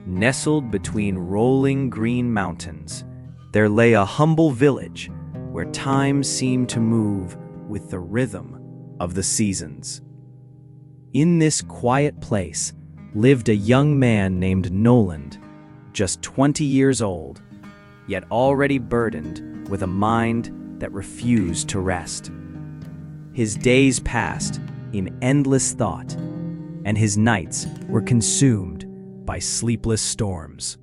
Nestled between rolling green mountains, there lay a humble village where time seemed to move with the rhythm of the seasons. In this quiet place lived a young man named Noland, just 20 years old, yet already burdened with a mind that refused to rest. His days passed in endless thought, and his nights were consumed by sleepless storms.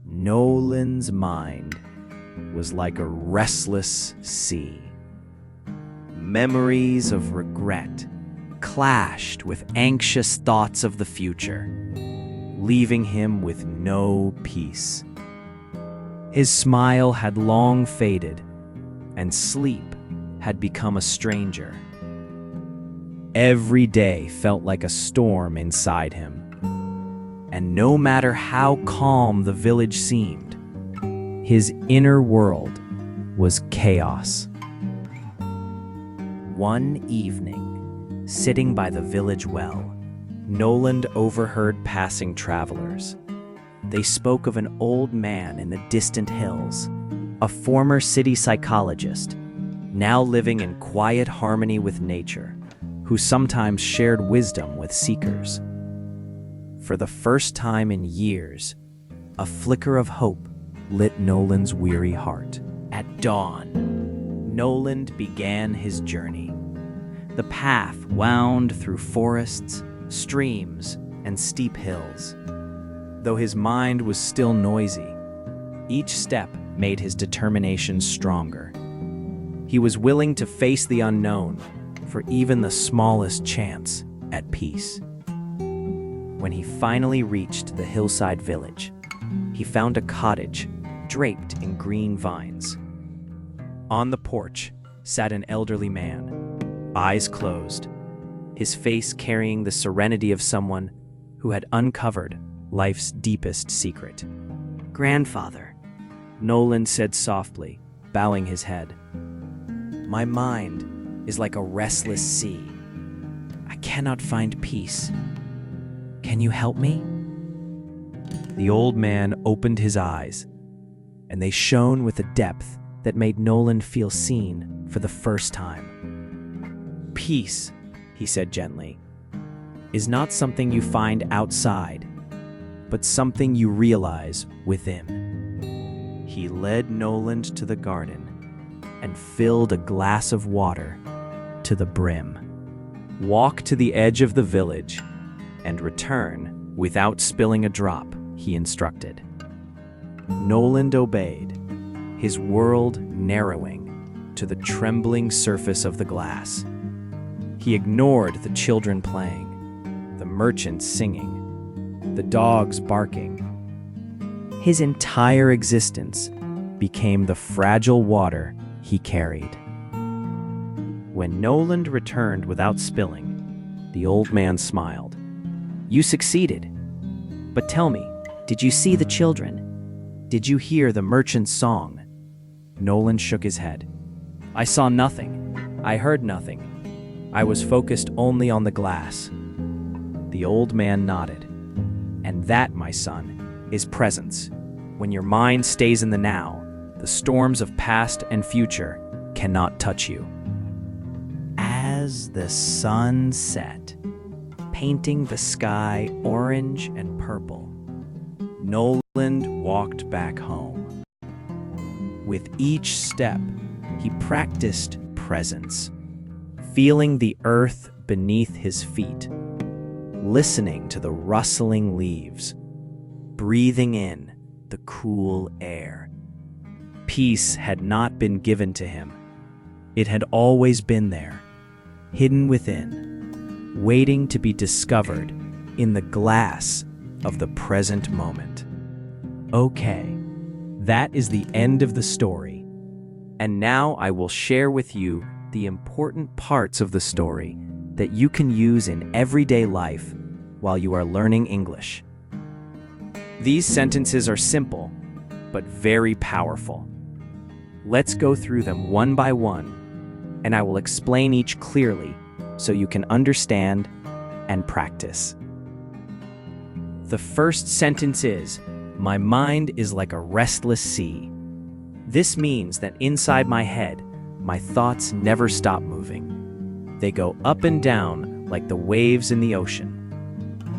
Noland's mind was like a restless sea. Memories of regret clashed with anxious thoughts of the future, leaving him with no peace. His smile had long faded, and sleep had become a stranger. Every day felt like a storm inside him, and no matter how calm the village seemed, his inner world was chaos. One evening, sitting by the village well, Noland overheard passing travelers. They spoke of an old man in the distant hills, a former city psychologist, now living in quiet harmony with nature, who sometimes shared wisdom with seekers. For the first time in years, a flicker of hope lit Noland's weary heart. At dawn, Noland began his journey. The path wound through forests, streams, and steep hills. Though his mind was still noisy, each step made his determination stronger. He was willing to face the unknown for even the smallest chance at peace. When he finally reached the hillside village, he found a cottage draped in green vines. On the porch sat an elderly man, eyes closed, his face carrying the serenity of someone who had uncovered life's deepest secret. "Grandfather," Noland said softly, bowing his head. "My mind is like a restless sea. I cannot find peace. Can you help me?" The old man opened his eyes, and they shone with a depth that made Noland feel seen for the first time. "Peace," he said gently, "is not something you find outside, but something you realize within." He led Noland to the garden and filled a glass of water to the brim. "Walk to the edge of the village and return without spilling a drop," he instructed. Noland obeyed, his world narrowing to the trembling surface of the glass. He ignored the children playing, the merchants singing, the dogs barking. His entire existence became the fragile water he carried. When Noland returned without spilling, the old man smiled. "You succeeded. But tell me, did you see the children? Did you hear the merchant's song?" Noland shook his head. "I saw nothing. I heard nothing. I was focused only on the glass." The old man nodded. "And that, my son, is presence. When your mind stays in the now, the storms of past and future cannot touch you." As the sun set, painting the sky orange and purple, Noland walked back home. With each step, he practiced presence, feeling the earth beneath his feet, listening to the rustling leaves, breathing in the cool air. Peace had not been given to him. It had always been there, hidden within, waiting to be discovered in the glass of the present moment. Okay, that is the end of the story. And now I will share with you the important parts of the story that you can use in everyday life while you are learning English. These sentences are simple, but very powerful. Let's go through them one by one, and I will explain each clearly so you can understand and practice. The first sentence is, "My mind is like a restless sea." This means that inside my head, my thoughts never stop moving. They go up and down like the waves in the ocean.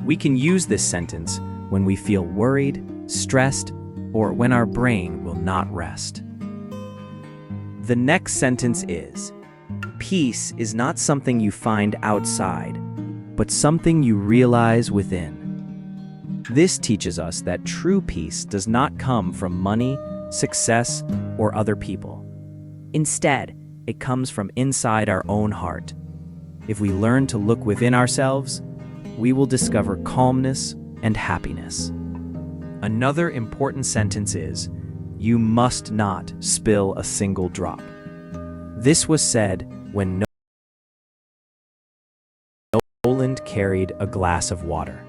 We can use this sentence when we feel worried, stressed, or when our brain will not rest. The next sentence is, "Peace is not something you find outside, but something you realize within." This teaches us that true peace does not come from money, success, or other people. Instead, it comes from inside our own heart. If we learn to look within ourselves, we will discover calmness and happiness. Another important sentence is, "You must not spill a single drop." This was said when Noland carried a glass of water.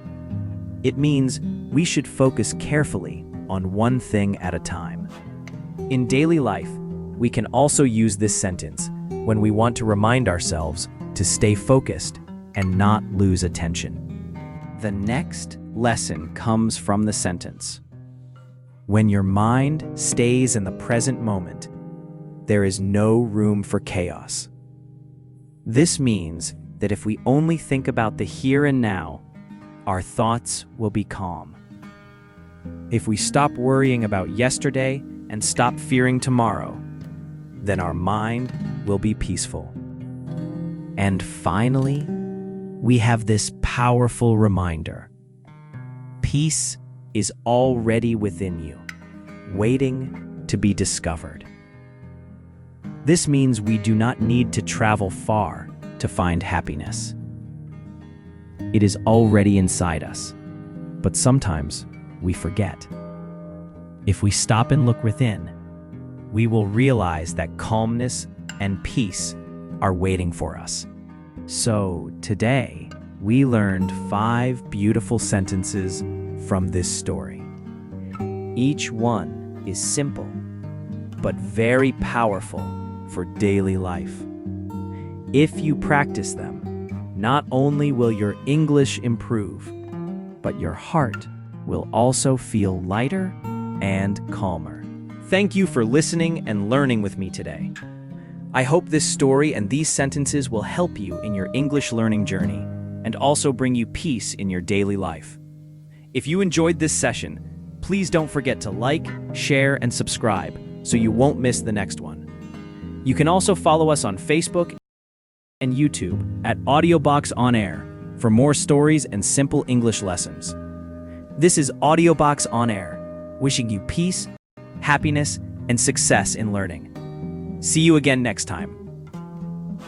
It means we should focus carefully on one thing at a time. In daily life, we can also use this sentence when we want to remind ourselves to stay focused and not lose attention. The next lesson comes from the sentence, "When your mind stays in the present moment, there is no room for chaos." This means that if we only think about the here and now, our thoughts will be calm. If we stop worrying about yesterday and stop fearing tomorrow, then our mind will be peaceful. And finally, we have this powerful reminder. Peace is already within you, waiting to be discovered. This means we do not need to travel far to find happiness. It is already inside us, but sometimes we forget. If we stop and look within, we will realize that calmness and peace are waiting for us. So today, we learned 5 beautiful sentences from this story. Each one is simple, but very powerful for daily life. If you practice them, not only will your English improve, but your heart will also feel lighter and calmer. Thank you for listening and learning with me today. I hope this story and these sentences will help you in your English learning journey and also bring you peace in your daily life. If you enjoyed this session, please don't forget to like, share, and subscribe so you won't miss the next one. You can also follow us on Facebook and YouTube at Audiobox On Air for more stories and simple English lessons. This is Audiobox On Air, wishing you peace, happiness, and success in learning. See you again next time.